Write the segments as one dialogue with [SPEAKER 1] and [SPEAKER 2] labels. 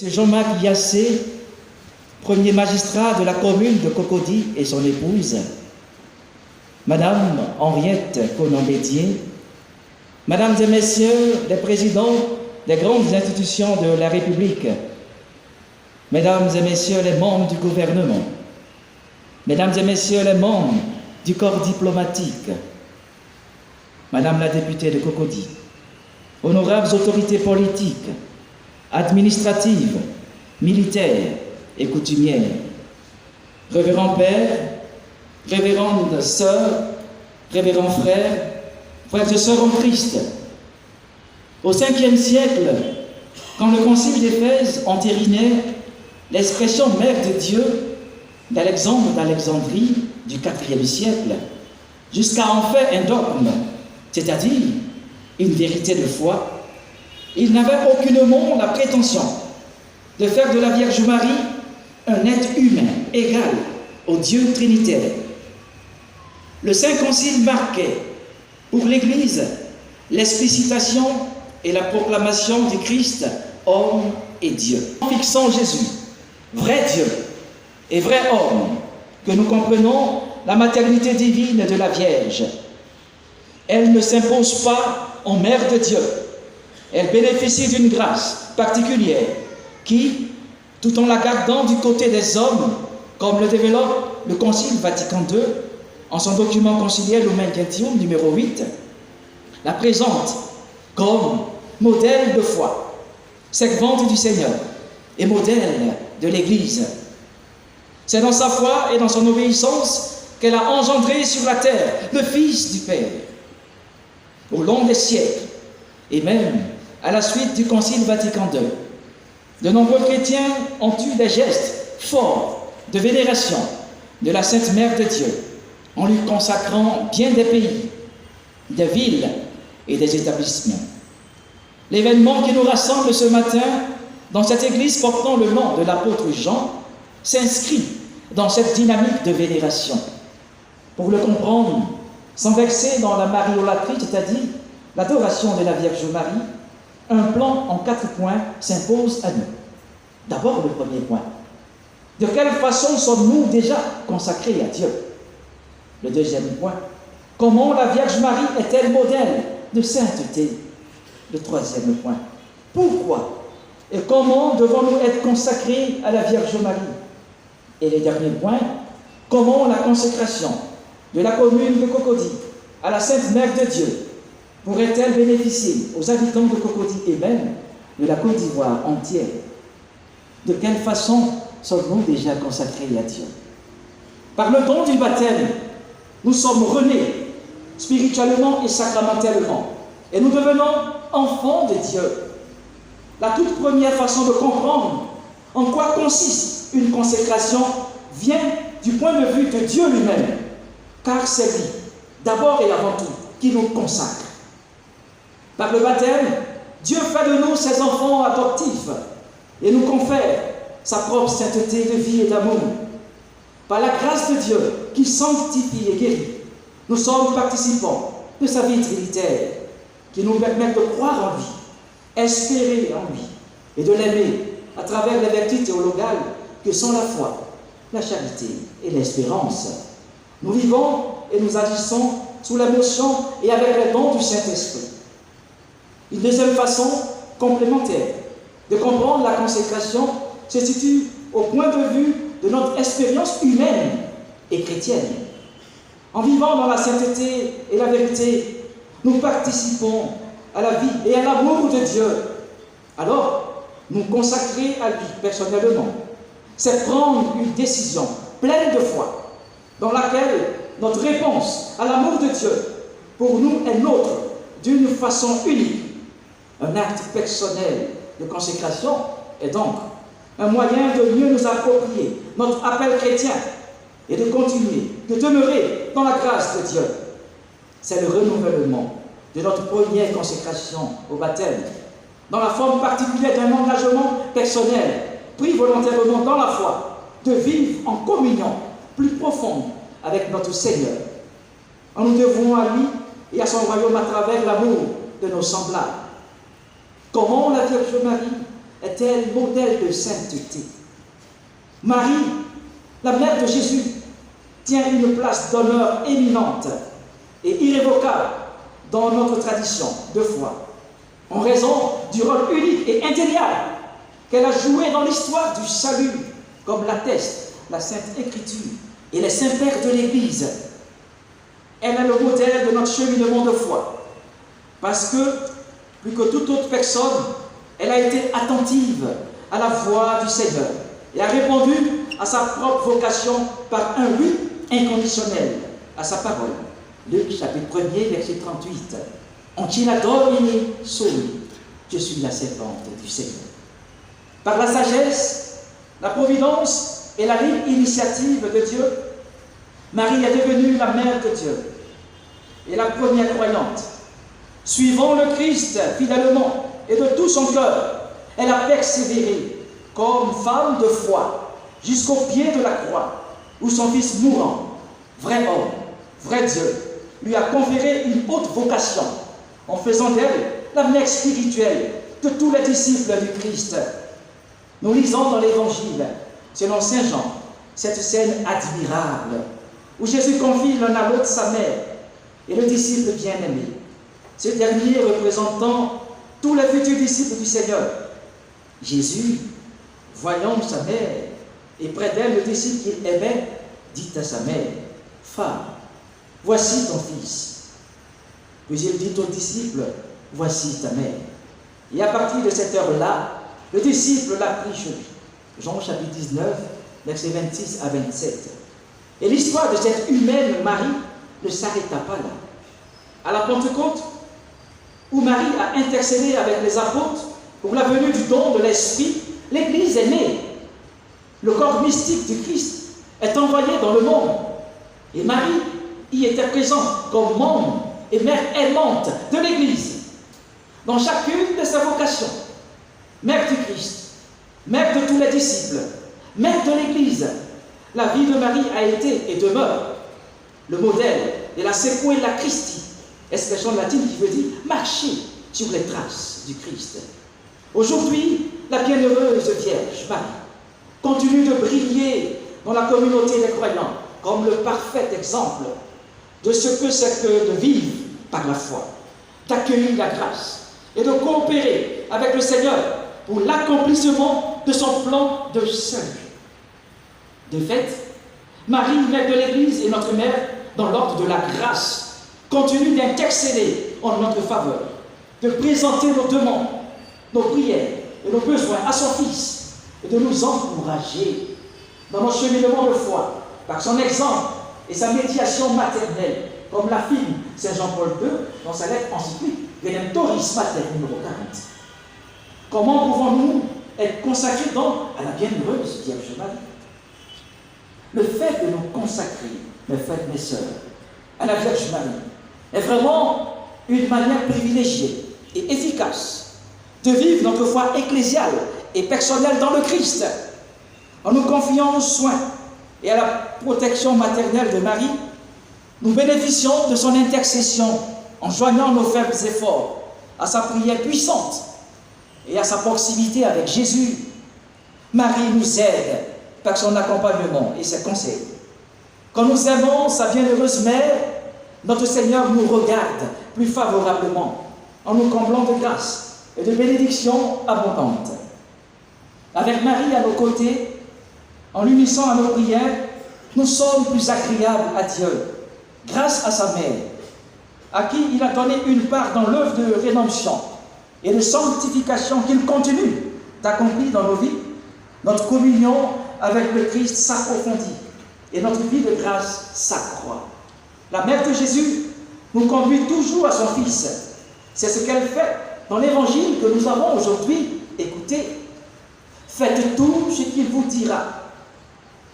[SPEAKER 1] C'est Jean-Marc Yassé, premier magistrat de la commune de Cocody et son épouse, Madame Henriette Conan-Bédier, Mesdames et Messieurs les présidents des grandes institutions de la République, Mesdames et Messieurs les membres du gouvernement, Mesdames et Messieurs les membres du corps diplomatique, Madame la députée de Cocody, honorables autorités politiques, administratives, militaires et coutumières, révérends pères, révérendes sœurs, révérends frères, frères et sœurs en Christ. Au 5e siècle, quand le concile d'Éphèse entérinait l'expression mère de Dieu d'Alexandre d'Alexandrie du IVe siècle, jusqu'à en faire un dogme, c'est-à-dire une vérité de foi, il n'avait aucunement la prétention de faire de la Vierge Marie un être humain égal au Dieu trinitaire. Le Saint Concile marquait pour l'Église l'explicitation et la proclamation du Christ, homme et Dieu. En fixant Jésus, vrai Dieu et vrai homme, que nous comprenons la maternité divine de la Vierge. Elle ne s'impose pas en mère de Dieu. Elle bénéficie d'une grâce particulière qui, tout en la gardant du côté des hommes, comme le développe le Concile Vatican II en son document conciliaire Lumen Gentium numéro 8, la présente comme modèle de foi, servante du Seigneur et modèle de l'Église. C'est dans sa foi et dans son obéissance qu'elle a engendré sur la terre le Fils du Père. Au long des siècles, et même à la suite du Concile Vatican II, de nombreux chrétiens ont eu des gestes forts de vénération de la Sainte Mère de Dieu, en lui consacrant bien des pays, des villes et des établissements. L'événement qui nous rassemble ce matin dans cette église portant le nom de l'apôtre Jean s'inscrit dans cette dynamique de vénération. Pour le comprendre, sans verser dans la mariolatrie, c'est-à-dire l'adoration de la Vierge Marie, un plan en 4 points s'impose à nous. D'abord, le premier point. De quelle façon sommes-nous déjà consacrés à Dieu? Le deuxième point. Comment la Vierge Marie est-elle modèle de sainteté? Le troisième point. Pourquoi et comment devons-nous être consacrés à la Vierge Marie? Et le dernier point. Comment la consécration de la commune de Cocody à la Sainte Mère de Dieu pourrait-elle bénéficier aux habitants de Cocody et même de la Côte d'Ivoire entière? De quelle façon sommes-nous déjà consacrés à Dieu? Par le don du baptême, nous sommes renés spirituellement et sacramentellement, et nous devenons enfants de Dieu. La toute première façon de comprendre en quoi consiste une consécration vient du point de vue de Dieu lui-même, car c'est lui, d'abord et avant tout, qui nous consacre. Par le baptême, Dieu fait de nous ses enfants adoptifs et nous confère sa propre sainteté de vie et d'amour. Par la grâce de Dieu qui sanctifie et guérit, nous sommes participants de sa vie trinitaire qui nous permet de croire en lui, espérer en lui et de l'aimer à travers les vertus théologales que sont la foi, la charité et l'espérance. Nous vivons et nous agissons sous la motion et avec les dons du Saint-Esprit. Une deuxième façon complémentaire de comprendre la consécration se situe au point de vue de notre expérience humaine et chrétienne. En vivant dans la sainteté et la vérité, nous participons à la vie et à l'amour de Dieu. Alors, nous consacrer à lui personnellement, c'est prendre une décision pleine de foi, dans laquelle notre réponse à l'amour de Dieu pour nous est nôtre d'une façon unique. Un acte personnel de consécration est donc un moyen de mieux nous approprier notre appel chrétien et de continuer, de demeurer dans la grâce de Dieu. C'est le renouvellement de notre première consécration au baptême, dans la forme particulière d'un engagement personnel, pris volontairement dans la foi, de vivre en communion plus profonde avec notre Seigneur. En nous devons à lui et à son royaume à travers l'amour de nos semblables. Comment la Vierge Marie est-elle modèle de sainteté? Marie, la mère de Jésus, tient une place d'honneur éminente et irrévocable dans notre tradition de foi, en raison du rôle unique et indéniable qu'elle a joué dans l'histoire du salut, comme l'atteste la Sainte Écriture et les saints pères de l'Église. Elle est le modèle de notre cheminement de foi, parce que, plus que toute autre personne, elle a été attentive à la voix du Seigneur et a répondu à sa propre vocation par un oui inconditionnel à sa parole. Luc chapitre 1er, verset 38. Ancilla Domini soli, je suis la servante du Seigneur. Par la sagesse, la providence et la libre initiative de Dieu, Marie est devenue la mère de Dieu et la première croyante. Suivant le Christ fidèlement et de tout son cœur, elle a persévéré comme femme de foi jusqu'au pied de la croix, où son fils mourant, vrai homme, vrai Dieu, lui a conféré une haute vocation en faisant d'elle la mère spirituelle de tous les disciples du Christ. Nous lisons dans l'Évangile, selon Saint Jean, cette scène admirable où Jésus confie l'un à l'autre sa mère et le disciple bien-aimé, ce dernier représentant tous les futurs disciples du Seigneur. Jésus, voyant sa mère et près d'elle le disciple qu'il aimait, dit à sa mère, « Femme, voici ton fils. » Puis il dit au disciple, « Voici ta mère. » Et à partir de cette heure-là, le disciple l'a pris chez lui. Jean chapitre 19, versets 26 à 27. Et l'histoire de cette humaine Marie ne s'arrêta pas là. À la Pentecôte, où Marie a intercédé avec les apôtres pour la venue du don de l'Esprit, l'Église est née. Le corps mystique du Christ est envoyé dans le monde. Et Marie y était présente comme membre et mère aimante de l'Église, dans chacune de ses vocations. Mère du Christ, mère de tous les disciples, mère de l'Église, la vie de Marie a été et demeure le modèle de la sequela Christi, expression latine qui veut dire marcher sur les traces du Christ. Aujourd'hui, la bienheureuse Vierge Marie continue de briller dans la communauté des croyants comme le parfait exemple de ce que c'est que de vivre par la foi, d'accueillir la grâce et de coopérer avec le Seigneur pour l'accomplissement de son plan de salut. De fait, Marie, mère de l'Église et notre mère, dans l'ordre de la grâce, continue d'intercéder en notre faveur, de présenter nos demandes, nos prières et nos besoins à son Fils et de nous encourager dans nos cheminements de foi par son exemple et sa médiation maternelle, comme l'affirme Saint Jean-Paul II dans sa lettre encyclique Redemptoris Mater numéro 40. Comment pouvons-nous être consacrés donc à la bienheureuse Vierge Marie? Le fait de nous consacrer, mes frères et mes sœurs, à la Vierge Marie est vraiment une manière privilégiée et efficace de vivre notre foi ecclésiale et personnelle dans le Christ. En nous confiant aux soins et à la protection maternelle de Marie, nous bénéficions de son intercession en joignant nos faibles efforts à sa prière puissante et à sa proximité avec Jésus. Marie nous aide par son accompagnement et ses conseils. Quand nous aimons sa bienheureuse mère, notre Seigneur nous regarde plus favorablement en nous comblant de grâce et de bénédictions abondantes. Avec Marie à nos côtés, en l'unissant à nos prières, nous sommes plus agréables à Dieu grâce à sa mère, à qui il a donné une part dans l'œuvre de rédemption et de sanctification qu'il continue d'accomplir dans nos vies. Notre communion avec le Christ s'approfondit et notre vie de grâce s'accroît. La mère de Jésus nous conduit toujours à son Fils. C'est ce qu'elle fait dans l'évangile que nous avons aujourd'hui écouté. Faites tout ce qu'il vous dira.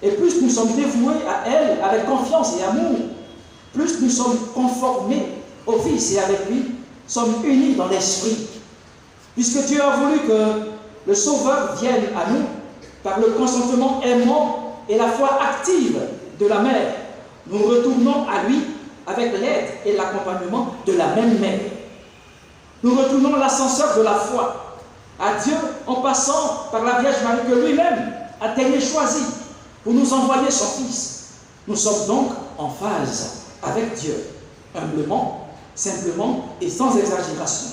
[SPEAKER 1] Et plus nous sommes dévoués à elle avec confiance et amour, plus nous sommes conformés au Fils et avec lui, sommes unis dans l'Esprit. Puisque Dieu a voulu que le Sauveur vienne à nous par le consentement aimant et la foi active de la mère, nous retournons à lui avec l'aide et l'accompagnement de la même mère. Nous retournons l'ascenseur de la foi à Dieu en passant par la Vierge Marie que lui-même a tellement choisi pour nous envoyer son Fils. Nous sommes donc en phase avec Dieu, humblement, simplement et sans exagération.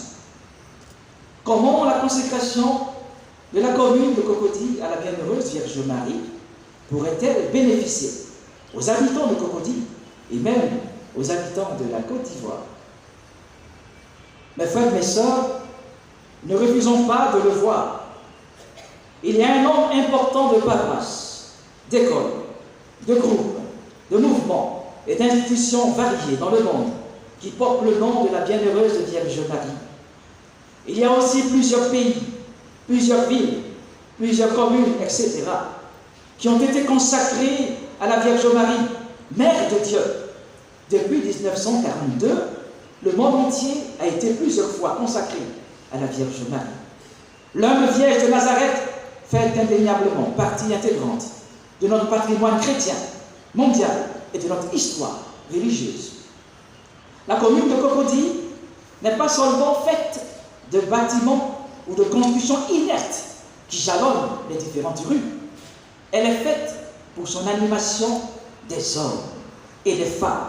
[SPEAKER 1] Comment la consécration de la commune de Cocody à la Bienheureuse Vierge Marie pourrait-elle bénéficier aux habitants de Cocody et même aux habitants de la Côte d'Ivoire? Mes frères, mes sœurs, ne refusons pas de le voir. Il y a un nombre important de paroisses, d'écoles, de groupes, de mouvements et d'institutions variées dans le monde qui portent le nom de la Bienheureuse Vierge Marie. Il y a aussi plusieurs pays, plusieurs villes, plusieurs communes, etc., qui ont été consacrées à la Vierge Marie, Mère de Dieu. Depuis 1942, le monde entier a été plusieurs fois consacré à la Vierge Marie. L'humble Vierge de Nazareth fait indéniablement partie intégrante de notre patrimoine chrétien, mondial et de notre histoire religieuse. La commune de Cocody n'est pas seulement faite de bâtiments ou de constructions inertes qui jalonnent les différentes rues. Elle est faite pour son animation des hommes et des femmes,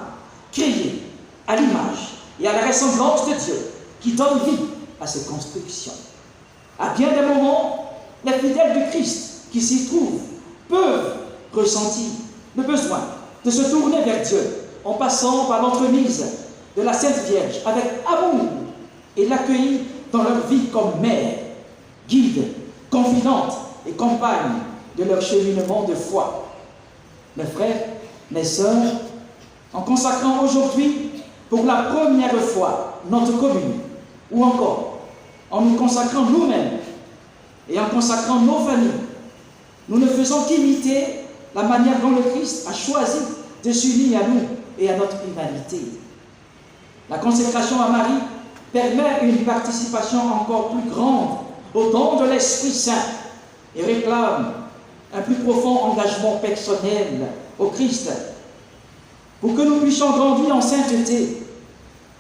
[SPEAKER 1] créés à l'image et à la ressemblance de Dieu, qui donne vie à ces constructions. À bien des moments, les fidèles du Christ qui s'y trouvent peuvent ressentir le besoin de se tourner vers Dieu en passant par l'entremise de la Sainte Vierge avec amour et l'accueillir dans leur vie comme mère, guide, confidente et compagne de leur cheminement de foi. Mes frères, mes sœurs, en consacrant aujourd'hui pour la première fois notre commune, ou encore en nous consacrant nous-mêmes et en consacrant nos familles, nous ne faisons qu'imiter la manière dont le Christ a choisi de s'unir à nous et à notre humanité. La consécration à Marie permet une participation encore plus grande au don de l'Esprit Saint et réclame un plus profond engagement personnel au Christ pour que nous puissions grandir en sainteté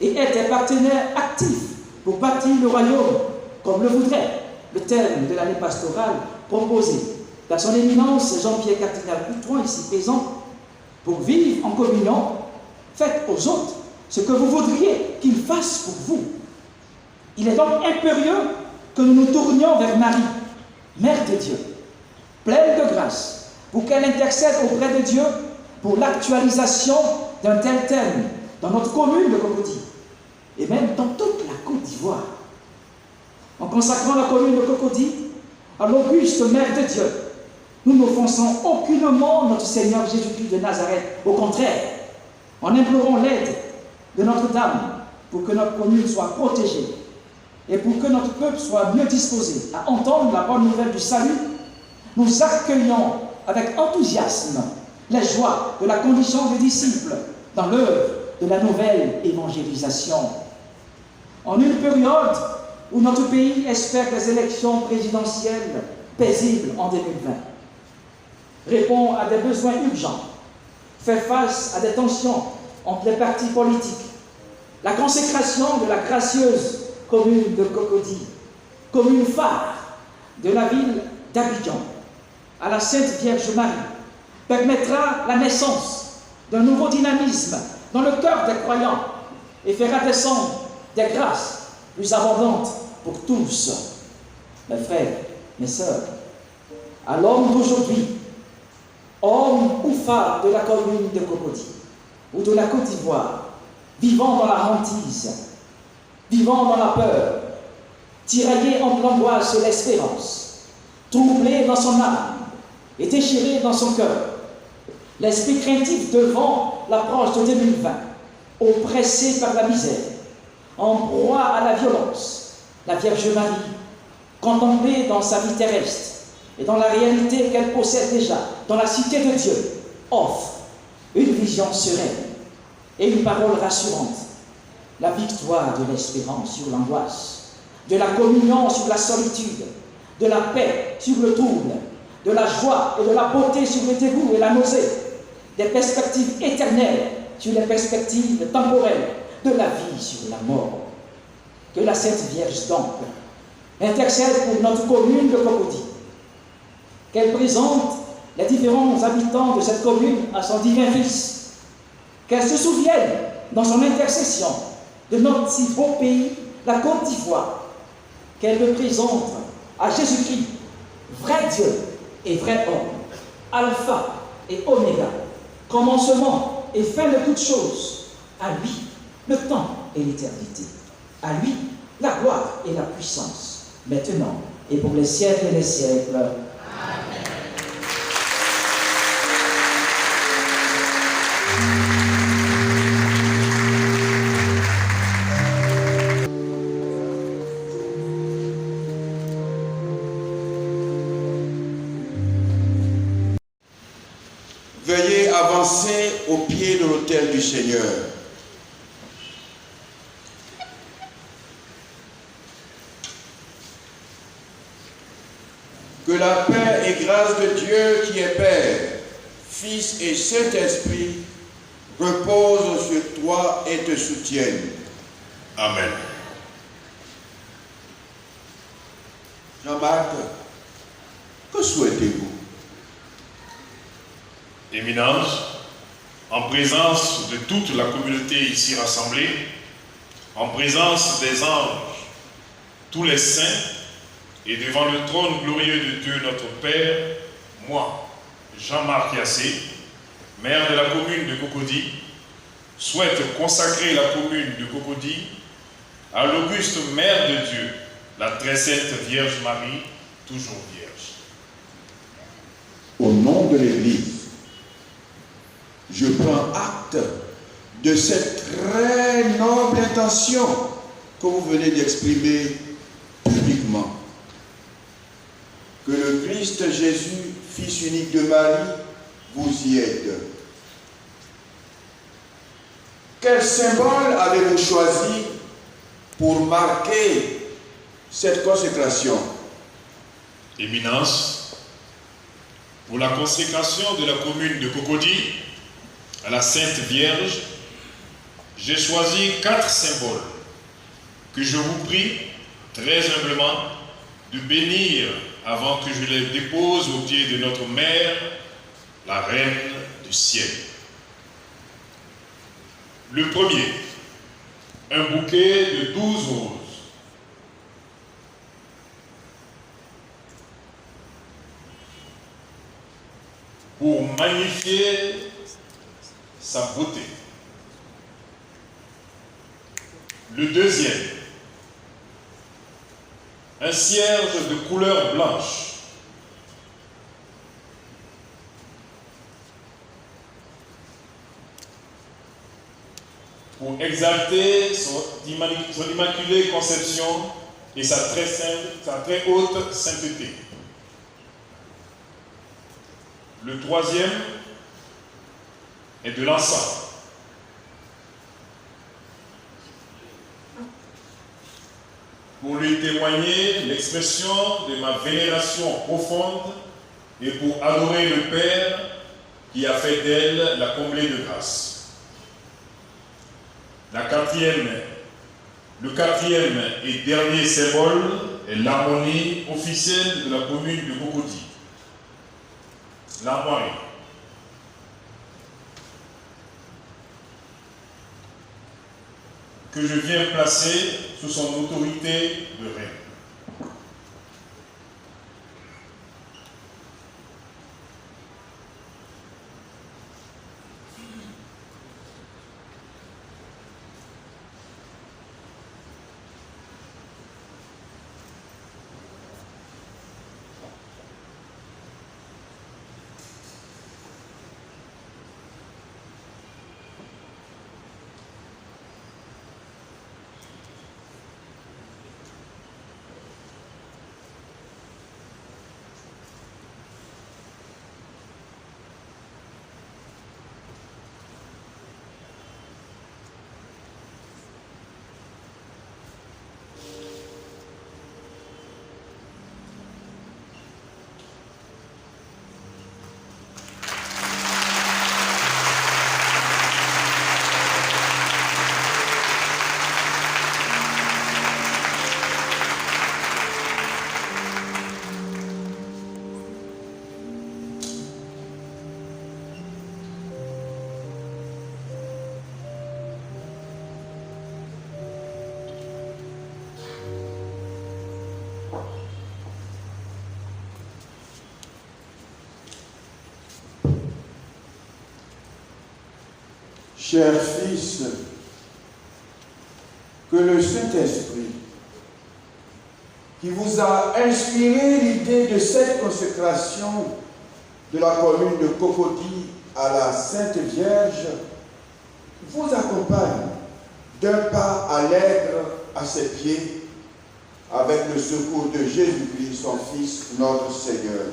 [SPEAKER 1] et être des partenaires actifs pour bâtir le royaume comme le voudrait le thème de l'année pastorale proposé par son éminence Jean-Pierre Cardinal Coutron, ici présent, pour vivre en communion. Faites aux autres ce que vous voudriez qu'ils fassent pour vous. Il est donc impérieux que nous nous tournions vers Marie, Mère de Dieu, pleine de grâce, pour qu'elle intercède auprès de Dieu pour l'actualisation d'un tel thème dans notre commune de Cocody et même dans toute la Côte d'Ivoire. En consacrant la commune de Cocody à l'auguste Mère de Dieu, nous n'offensons aucunement notre Seigneur Jésus-Christ de Nazareth. Au contraire, en implorant l'aide de Notre-Dame pour que notre commune soit protégée et pour que notre peuple soit mieux disposé à entendre la bonne nouvelle du salut, nous accueillons avec enthousiasme les joies de la condition des disciples dans l'œuvre de la nouvelle évangélisation. En une période où notre pays espère des élections présidentielles paisibles en 2020, répond à des besoins urgents, fait face à des tensions entre les partis politiques, la consécration de la gracieuse commune de Cocody, commune phare de la ville d'Abidjan, à la Sainte Vierge Marie, permettra la naissance d'un nouveau dynamisme dans le cœur des croyants et fera descendre des grâces plus abondantes pour tous. Mes frères, mes sœurs, à l'homme d'aujourd'hui, homme ou femme de la commune de Cocody ou de la Côte d'Ivoire, vivant dans la hantise, vivant dans la peur, tiraillé entre l'angoisse et l'espérance, troublé dans son âme et déchiré dans son cœur, l'esprit craintif devant l'approche de 2020, oppressé par la misère, en proie à la violence, la Vierge Marie, contemplée dans sa vie terrestre et dans la réalité qu'elle possède déjà dans la cité de Dieu, offre une vision sereine et une parole rassurante, la victoire de l'espérance sur l'angoisse, de la communion sur la solitude, de la paix sur le trouble, de la joie et de la beauté sur le dégoût et la nausée, des perspectives éternelles sur les perspectives temporelles, de la vie sur la mort. Que la Sainte Vierge donc intercède pour notre commune de Cocody, qu'elle présente les différents habitants de cette commune à son divin Fils, qu'elle se souvienne dans son intercession de notre si beau pays, la Côte d'Ivoire, qu'elle le présente à Jésus-Christ, vrai Dieu et vrai homme, alpha et oméga, commencement et fin de toutes choses, à lui le temps et l'éternité, à lui la gloire et la puissance, maintenant et pour les siècles et les siècles. Amen.
[SPEAKER 2] Veuillez avancer au pied de l'autel du Seigneur. Que la paix et grâce de Dieu qui est Père, Fils et Saint-Esprit reposent sur toi et te soutiennent. Amen. Jean-Marc, que souhaitez-vous?
[SPEAKER 3] Éminence, en présence de toute la communauté ici rassemblée, en présence des anges, tous les saints, et devant le trône glorieux de Dieu notre Père, moi, Jean-Marc Yassé, maire de la commune de Cocody, souhaite consacrer la commune de Cocody à l'auguste Mère de Dieu, la très sainte Vierge Marie, toujours vierge.
[SPEAKER 2] Au nom de l'Église, je prends acte de cette très noble intention que vous venez d'exprimer publiquement. Que le Christ Jésus, Fils unique de Marie, vous y aide. Quel symbole avez-vous choisi pour marquer cette consécration?
[SPEAKER 3] Éminence, pour la consécration de la commune de Cocody à la Sainte Vierge, j'ai choisi 4 symboles que je vous prie très humblement de bénir avant que je les dépose aux pieds de notre Mère, la Reine du Ciel. Le premier, un bouquet de 12 roses. Pour magnifier sa beauté. Le deuxième, un cierge de couleur blanche. Pour exalter son immaculée conception et sa très haute sainteté. Le troisième est de l'encens. Pour lui témoigner l'expression de ma vénération profonde et pour adorer le Père qui a fait d'elle la comblée de grâce. Le quatrième et dernier symbole est l'harmonie officielle de la commune de Cocody, l'armoirie. Que je viens placer sous son autorité de reine.
[SPEAKER 2] Chers fils, que le Saint-Esprit, qui vous a inspiré l'idée de cette consécration de la commune de Cocody à la Sainte Vierge, vous accompagne d'un pas allègre à ses pieds, avec le secours de Jésus-Christ, son Fils, notre Seigneur.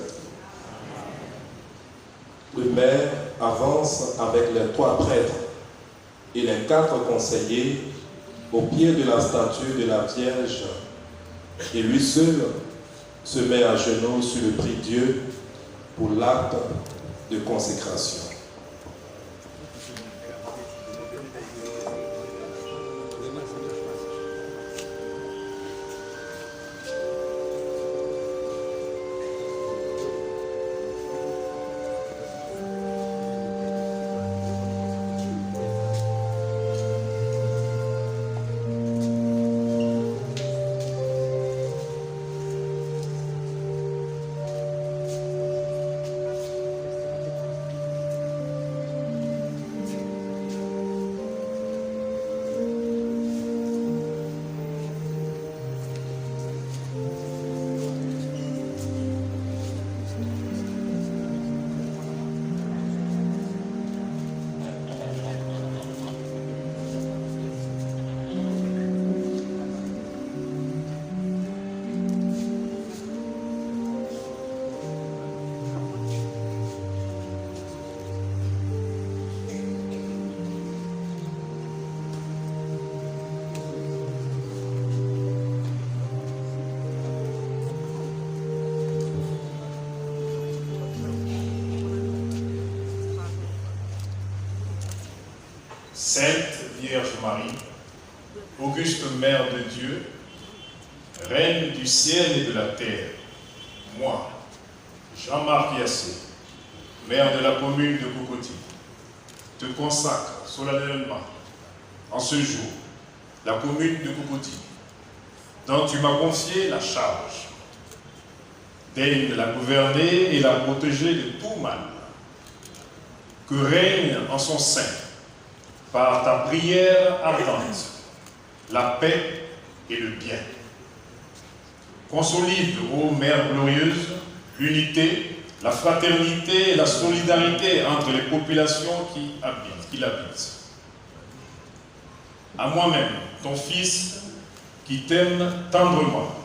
[SPEAKER 4] Le maire avance avec les 3 prêtres et les 4 conseillers au pied de la statue de la Vierge, et lui seul se met à genoux sur le prie-Dieu pour l'acte de consécration.
[SPEAKER 3] Sainte Vierge Marie, auguste Mère de Dieu, Reine du ciel et de la terre, moi, Jean-Marc Yassé, maire de la commune de Cocody, te consacre solennellement en ce jour la commune de Cocody, dont tu m'as confié la charge. Daigne la gouverner et la protéger de tout mal. Que règne en son sein, par ta prière ardente, la paix et le bien. Consolide, ô Mère glorieuse, l'unité, la fraternité et la solidarité entre les populations qui l'habitent. À moi-même, ton Fils, qui t'aime tendrement,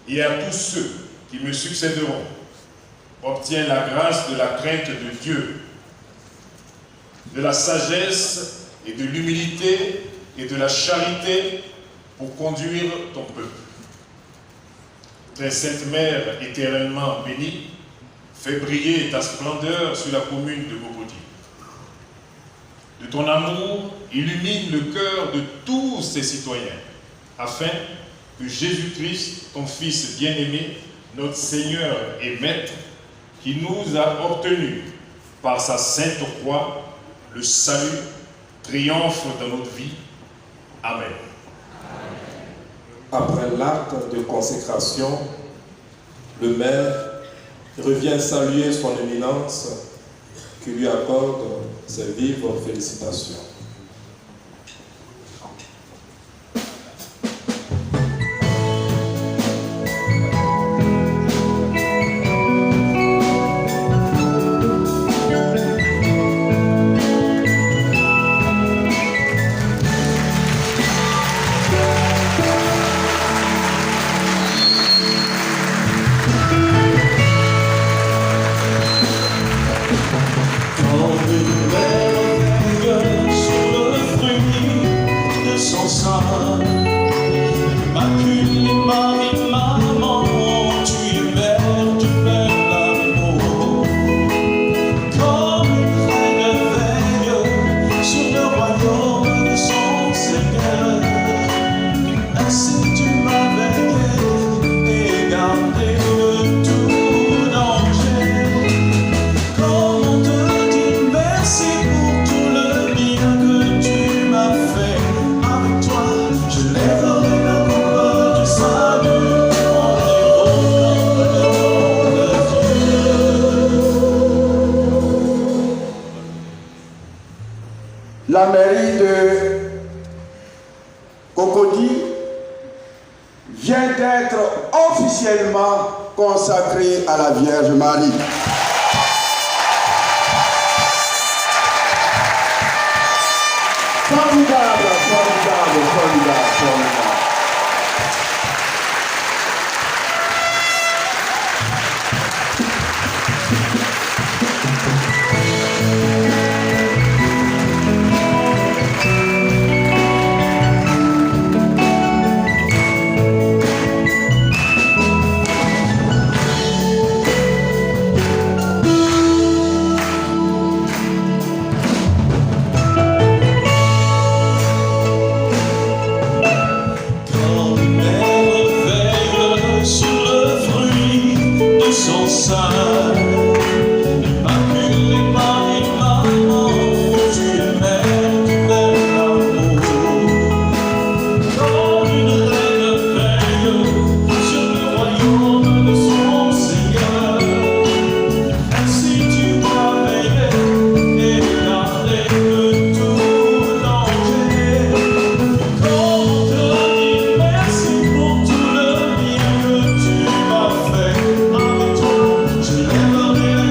[SPEAKER 3] et à tous ceux qui me succéderont, obtiens la grâce de la crainte de Dieu, de la sagesse et de l'humilité et de la charité pour conduire ton peuple. Très Sainte Mère éternellement bénie, fais briller ta splendeur sur la commune de Cocody. De ton amour, illumine le cœur de tous ses citoyens, afin que Jésus-Christ, ton Fils bien-aimé, notre Seigneur et Maître, qui nous a obtenu par sa sainte croix le salut, triomphe dans notre vie. Amen.
[SPEAKER 4] Après l'acte de consécration, le maire revient saluer son éminence qui lui accorde ses vives félicitations.
[SPEAKER 5] Quand une belle
[SPEAKER 2] entièrement consacré à la Vierge Marie. Formidable, formidable, formidable, formidable.
[SPEAKER 5] Merci pour tout le bien que tu m'as fait. Avec toi, je lèverai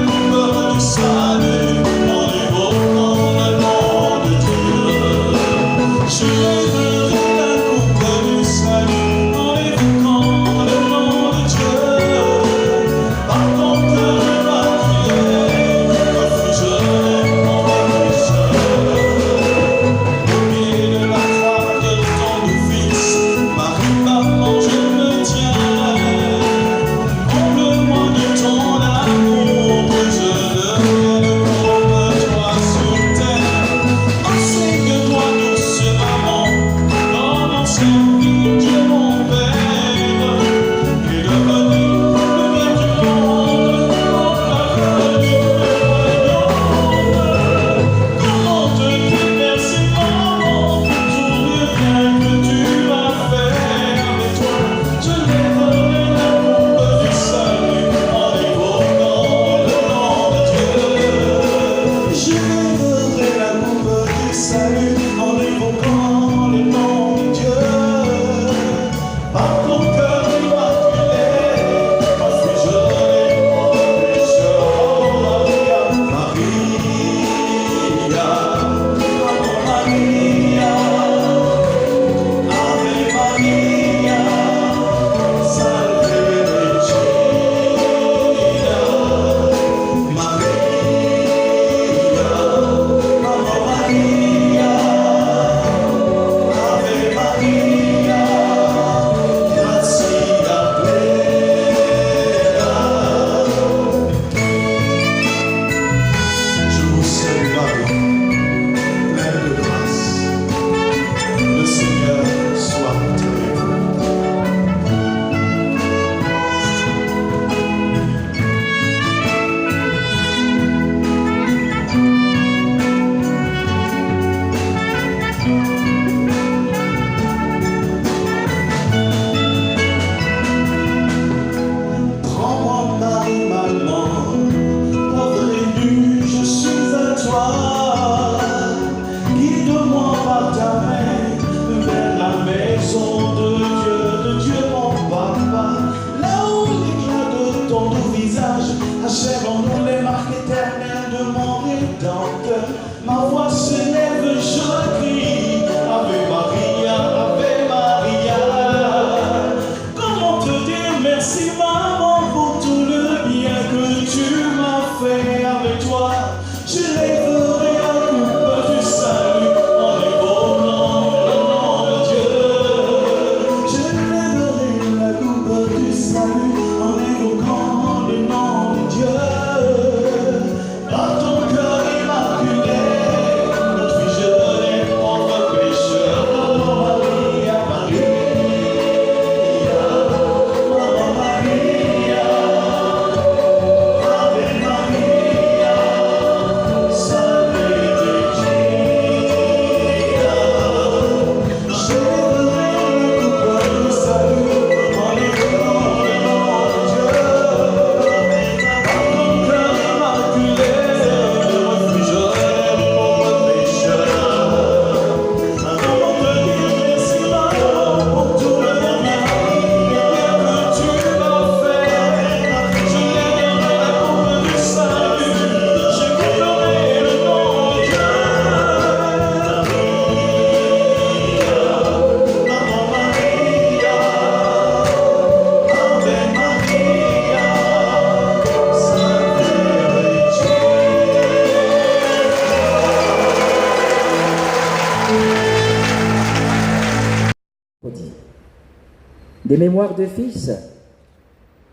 [SPEAKER 1] des mémoires de fils.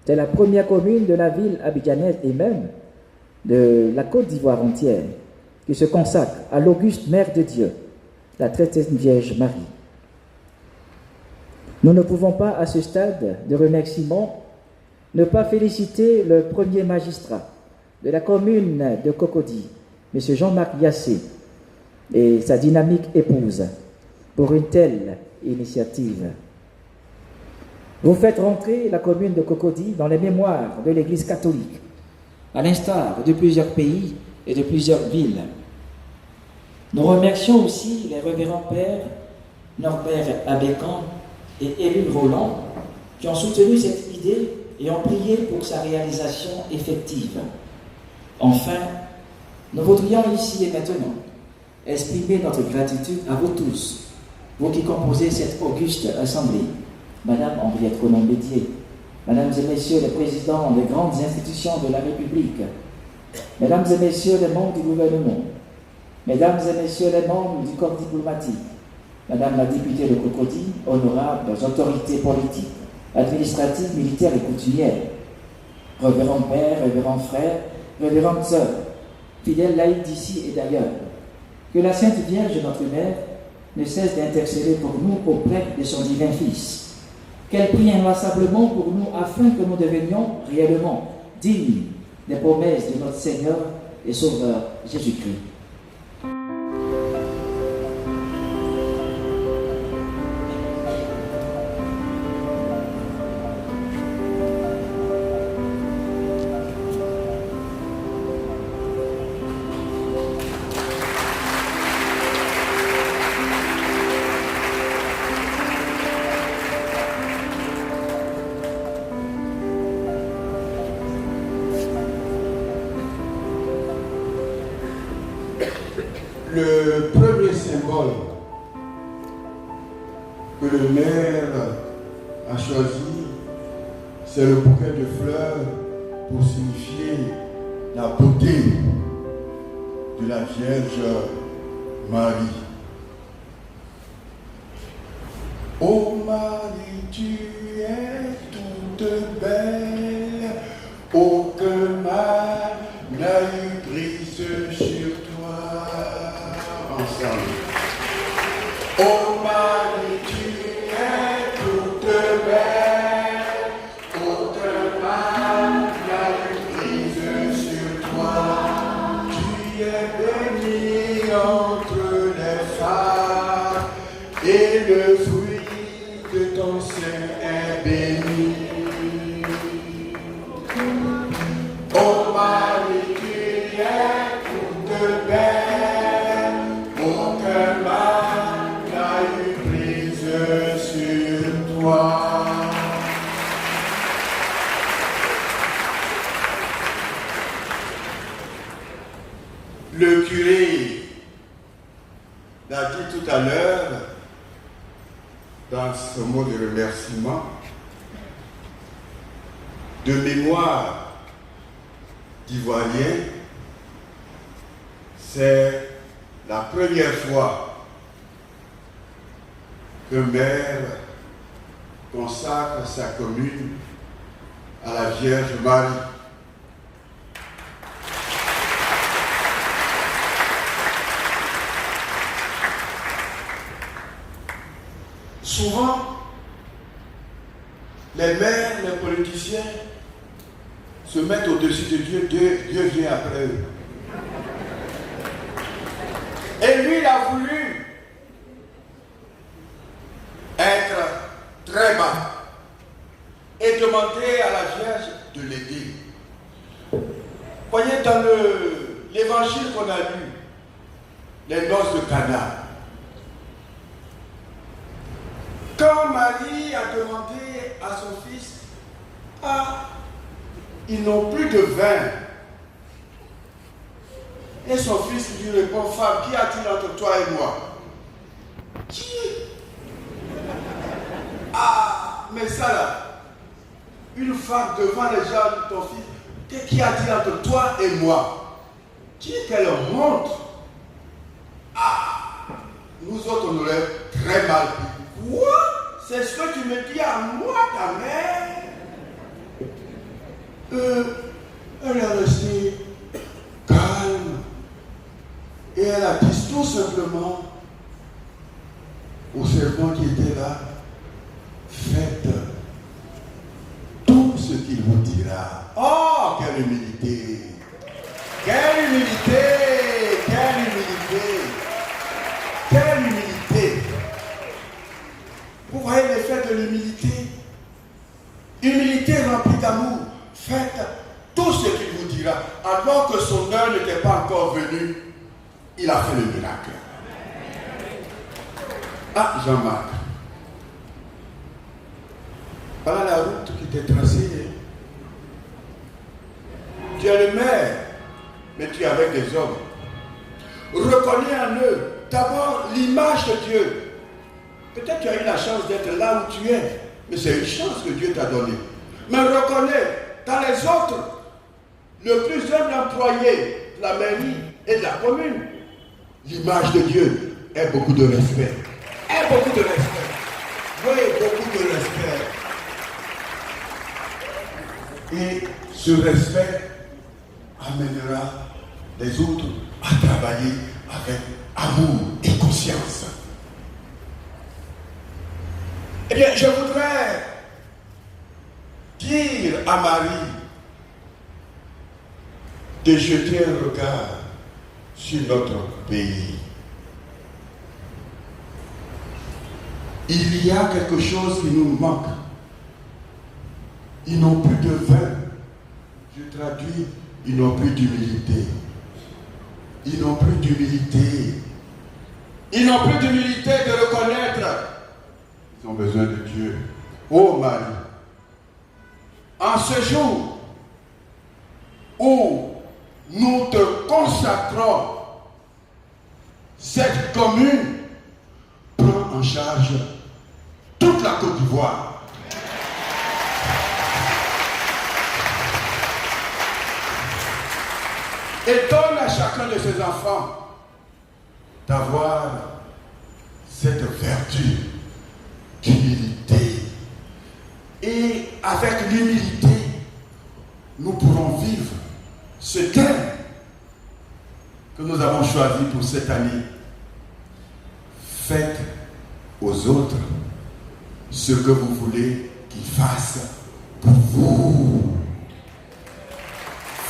[SPEAKER 1] C'est la première commune de la ville abidjanaise et même de la Côte d'Ivoire entière qui se consacre à l'auguste Mère de Dieu, la très sainte Vierge Marie. Nous ne pouvons pas, à ce stade de remerciement, ne pas féliciter le premier magistrat de la commune de Cocody, M. Jean-Marc Yassé, et sa dynamique épouse, pour une telle initiative. Vous faites rentrer la commune de Cocody dans les mémoires de l'Église catholique, à l'instar de plusieurs pays et de plusieurs villes. Nous remercions aussi les révérends pères Norbert Abécan et Émile Roland qui ont soutenu cette idée et ont prié pour sa réalisation effective. Enfin, nous voudrions ici et maintenant exprimer notre gratitude à vous tous, vous qui composez cette auguste assemblée, Madame Henriette Ronan-Bédier, Mesdames et Messieurs les présidents des grandes institutions de la République, Mesdames et Messieurs les membres du gouvernement, Mesdames et Messieurs les membres du corps diplomatique, Madame la députée de Cocody, honorables autorités politiques, administratives, militaires et coutumières, révérends pères, révérends frères, révérentes sœurs, fidèles laïcs d'ici et d'ailleurs, que la Sainte Vierge, notre Mère, ne cesse d'intercéder pour nous auprès de son divin Fils. Qu'elle prie inlassablement pour nous afin que nous devenions réellement dignes des promesses de notre Seigneur et Sauveur Jésus-Christ.
[SPEAKER 2] Le premier symbole que le maire a choisi, c'est le bouquet de fleurs pour signifier la beauté de la Vierge Marie. Ô Marie, tu es toute belle, aucun mal n'a eu prise sur toi. Ensemble. Ô Marie, tu es toute belle, aucun mal n'a eu prise sur toi. Tu es bénie entre les femmes, et le fruit de ton sein est béni. Ô Marie, tu es toute belle, aucun mal n'a eu prise sur toi. Le curé l'a dit tout à l'heure dans ce mot de remerciement, de mémoire d'Ivoirien, c'est la première fois que maire consacre sa commune à la Vierge Marie. Souvent, les maires, les politiciens se mettent au-dessus de Dieu, Dieu vient après eux. Et lui, il a voulu être très bas et demander à la Vierge de l'aider. Voyez, dans l'évangile qu'on a lu, les noces de Cana, quand Marie a demandé à son fils, ils n'ont plus de vin. Et son fils lui répond, femme, qu'y a-t-il entre toi et moi? Qui? Mais ça là, une femme devant les gens de ton fils, qu'y a-t-il entre toi et moi? Qui qu'elle montre? Nous autres, on aurait très mal pris. Quoi? c'est ce que tu me dis à moi, ta mère. Elle est restée calme et elle a dit tout simplement au servant qui était là, faites tout ce qu'il vous dira. Oh, quelle humilité! Quelle humilité! Quelle humilité! Quelle humilité! Vous voyez l'effet de l'humilité? Humilité remplie d'amour. Faites tout ce qu'il vous dira. Alors que son heure n'était pas encore venue, il a fait le miracle. Ah, Jean-Marc. Voilà la route qui t'est tracée. Tu es le maire, mais tu es avec des hommes. Reconnais en eux d'abord l'image de Dieu. Peut-être tu as eu la chance d'être là où tu es, mais c'est une chance que Dieu t'a donnée. Mais reconnais dans les autres le plus humble employé de la mairie et de la commune. L'image de Dieu est beaucoup de respect. Est beaucoup de respect. Oui, beaucoup de respect. Et ce respect amènera les autres à travailler avec amour et conscience. Eh bien, je voudrais dire à Marie de jeter un regard sur notre pays. Il y a quelque chose qui nous manque. Ils n'ont plus de vin. Je traduis, ils n'ont plus d'humilité. Ils n'ont plus d'humilité. Ils n'ont plus d'humilité de reconnaître. Ils ont besoin de Dieu. Oh Marie, en ce jour où nous te consacrons, cette commune prend en charge toute la Côte d'Ivoire. Et donne à chacun de ses enfants d'avoir cette vertu d'humilité. Et avec l'humilité, nous pourrons vivre ce thème que nous avons choisi pour cette année. Faites aux autres ce que vous voulez qu'ils fassent pour vous.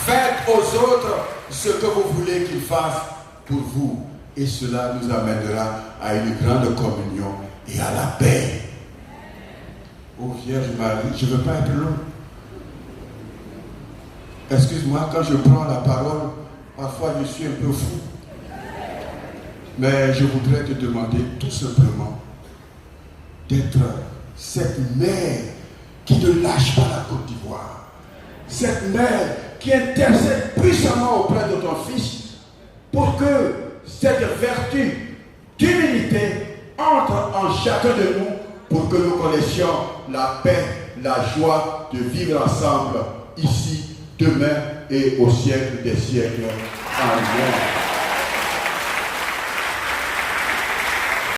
[SPEAKER 2] Faites aux autres ce que vous voulez qu'ils fassent pour vous. Et cela nous amènera à une grande communion et à la paix. Oh Vierge Marie, je ne veux pas être long. Excuse-moi, quand je prends la parole, parfois je suis un peu fou. Mais je voudrais te demander tout simplement d'être cette mère qui ne lâche pas la Côte d'Ivoire. Cette mère qui intercède puissamment auprès de ton Fils pour que cette vertu d'humilité entre en chacun de nous pour que nous connaissions la paix, la joie de vivre ensemble ici, demain et au siècle des siècles. Amen.